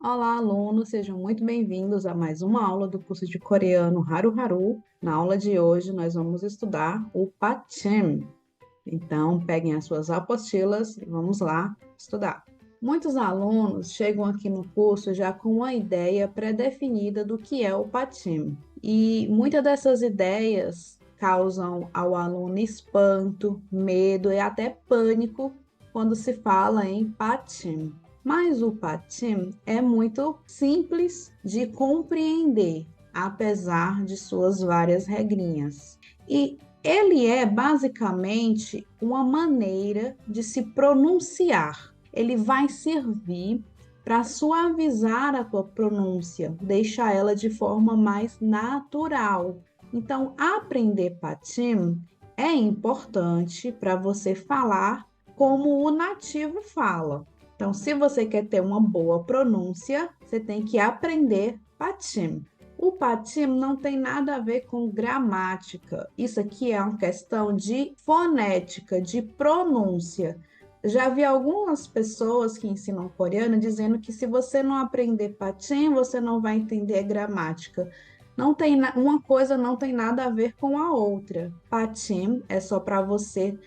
Olá, alunos, sejam muito bem-vindos a mais uma aula do curso de coreano Haru Haru. Na aula de hoje, nós vamos estudar o Pachim. Então, peguem as suas apostilas e vamos lá estudar. Muitos alunos chegam aqui no curso já com uma ideia pré-definida do que é o Pachim. E muitas dessas ideias causam ao aluno espanto, medo e até pânico quando se fala em Pachim. Mas o Patim é muito simples de compreender, apesar de suas várias regrinhas. E ele é basicamente uma maneira de se pronunciar. Ele vai servir para suavizar a tua pronúncia, deixar ela de forma mais natural. Então, aprender Patim é importante para você falar como o nativo fala. Então, se você quer ter uma boa pronúncia, você tem que aprender Patim. O Patim não tem nada a ver com gramática. Isso aqui é uma questão de fonética, de pronúncia. Já vi algumas pessoas que ensinam coreano dizendo que se você não aprender Patim, você não vai entender gramática. Não tem uma coisa não tem nada a ver com a outra. Patim é só para você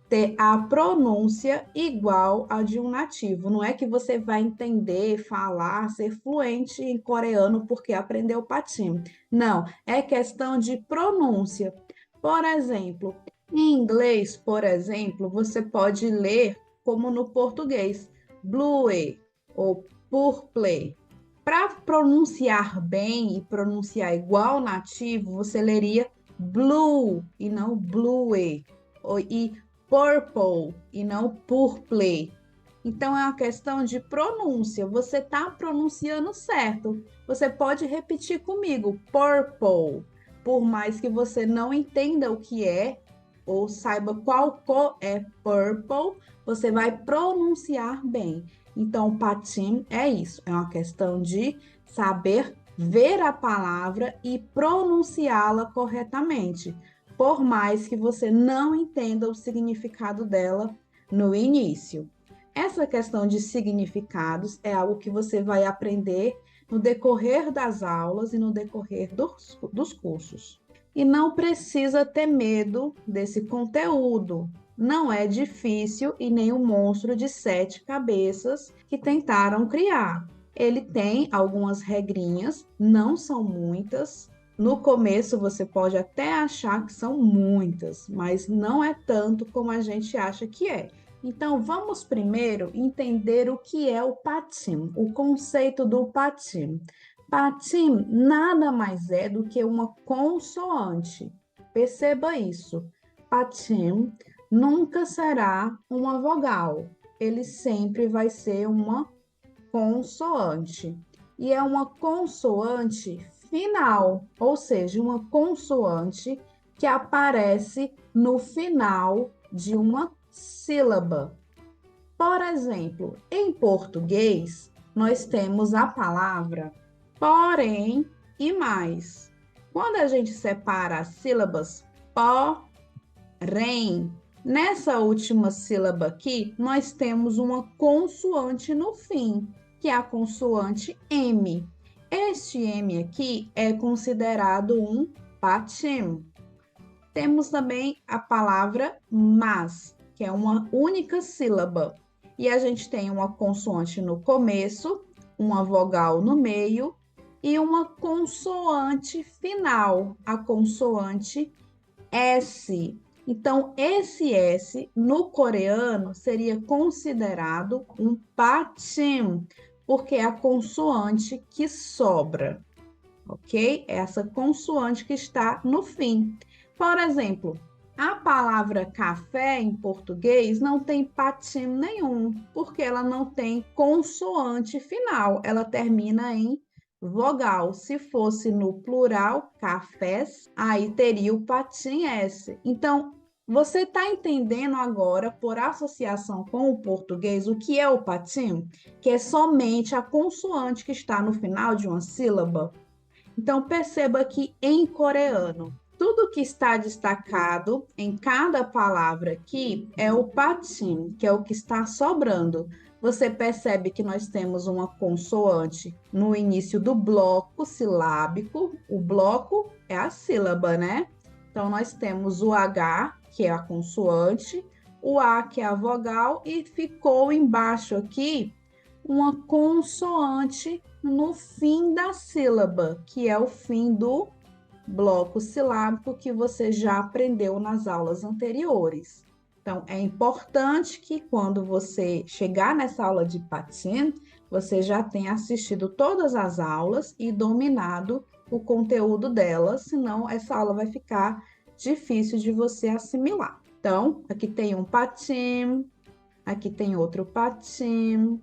ter a pronúncia igual a de um nativo. Não é que você vai entender, falar, ser fluente em coreano porque aprendeu patim. Não, é questão de pronúncia. Por exemplo, em inglês, por exemplo, você pode ler como no português, blue ou purple. Para pronunciar bem e pronunciar igual nativo, você leria blue e não blue. E purple e não purple. Então é uma questão de pronúncia. Você está pronunciando certo. Você pode repetir comigo, purple, por mais que você não entenda o que é ou saiba qual cor é purple, você vai pronunciar bem. Então, patim é isso, é uma questão de saber ver a palavra e pronunciá-la corretamente, por mais que você não entenda o significado dela no início. Essa questão de significados é algo que você vai aprender no decorrer das aulas e no decorrer dos cursos. E não precisa ter medo desse conteúdo. Não é difícil e nem o monstro de 7 cabeças que tentaram criar. Ele tem algumas regrinhas, não são muitas. No começo você pode até achar que são muitas, mas não é tanto como a gente acha que é. Então vamos primeiro entender o que é o patim, o conceito do patim. Patim nada mais é do que uma consoante. Perceba isso. Patim nunca será uma vogal. Ele sempre vai ser uma consoante. E é uma consoante final, ou seja, uma consoante que aparece no final de uma sílaba. Por exemplo, em português, nós temos a palavra porém e mais. Quando a gente separa as sílabas porém, nessa última sílaba aqui, nós temos uma consoante no fim, que é a consoante M. Este M aqui é considerado um patim. Temos também a palavra mas, que é uma única sílaba. E a gente tem uma consoante no começo, uma vogal no meio e uma consoante final, a consoante S. Então, esse S no coreano seria considerado um patim, porque é a consoante que sobra, ok? Essa consoante que está no fim. Por exemplo, a palavra café em português não tem patim nenhum, porque ela não tem consoante final, ela termina em vogal. Se fosse no plural, cafés, aí teria o patim S. Então, você está entendendo agora, por associação com o português, o que é o patim? Que é somente a consoante que está no final de uma sílaba. Então, perceba que em coreano, tudo que está destacado em cada palavra aqui é o patim, que é o que está sobrando. Você percebe que nós temos uma consoante no início do bloco silábico. O bloco é a sílaba, né? Então, nós temos o H, que é a consoante, o A, que é a vogal, e ficou embaixo aqui uma consoante no fim da sílaba, que é o fim do bloco silábico que você já aprendeu nas aulas anteriores. Então, é importante que quando você chegar nessa aula de patim, você já tenha assistido todas as aulas e dominado o conteúdo delas, senão essa aula vai ficar difícil de você assimilar. Então, aqui tem um patim, aqui tem outro patim,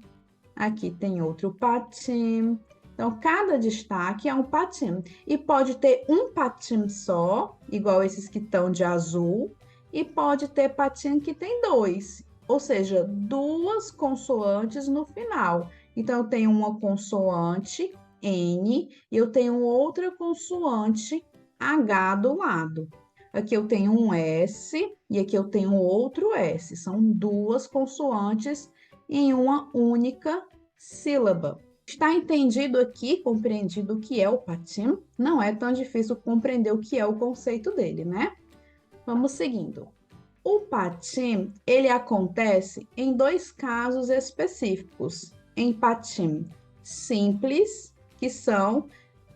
aqui tem outro patim. Então, cada destaque é um patim. E pode ter um patim só, igual esses que estão de azul, e pode ter patim que tem dois, ou seja, duas consoantes no final. Então, eu tenho uma consoante N e eu tenho outra consoante H do lado. Aqui eu tenho um S e aqui eu tenho outro S. São duas consoantes em uma única sílaba. Está entendido aqui, compreendido o que é o patim? Não é tão difícil compreender o que é o conceito dele, né? Vamos seguindo. O patim, ele acontece em dois casos específicos. Em patim simples, que são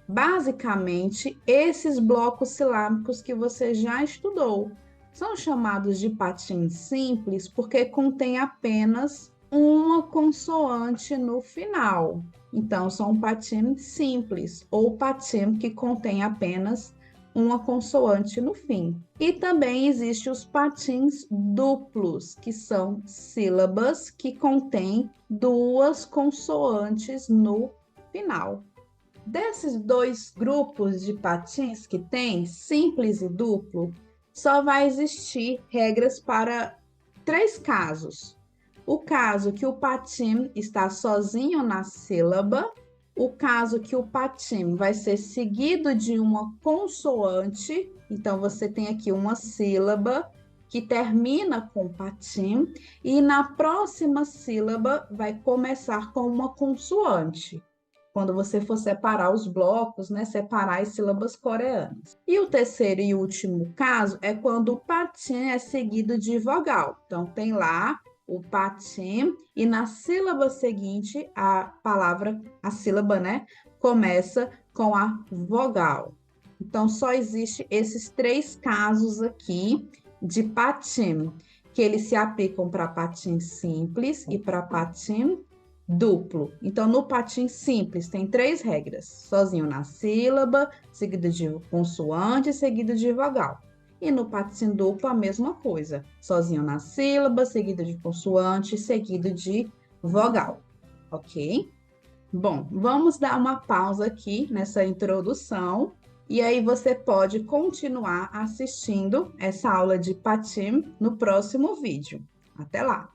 basicamente esses blocos silábicos que você já estudou. São chamados de patim simples porque contém apenas uma consoante no final. Então, são patim simples ou patim que contém apenas uma consoante no fim. E também existem os patins duplos, que são sílabas que contêm duas consoantes no final. Desses dois grupos de patins que tem, simples e duplo, só vai existir regras para três casos. O caso que o patim está sozinho na sílaba, o caso que o patim vai ser seguido de uma consoante, então você tem aqui uma sílaba que termina com patim, e na próxima sílaba vai começar com uma consoante. Quando você for separar os blocos, né, separar as sílabas coreanas. E o terceiro e último caso é quando o patim é seguido de vogal. Então, tem lá o patim e na sílaba seguinte, a sílaba, né, começa com a vogal. Então, só existe esses três casos aqui de patim, que eles se aplicam para patim simples e para patim duplo. Então, no patim simples, tem três regras. Sozinho na sílaba, seguido de consoante, seguido de vogal. E no patim duplo, a mesma coisa. Sozinho na sílaba, seguido de consoante, seguido de vogal. Ok? Bom, vamos dar uma pausa aqui nessa introdução. E aí você pode continuar assistindo essa aula de patim no próximo vídeo. Até lá!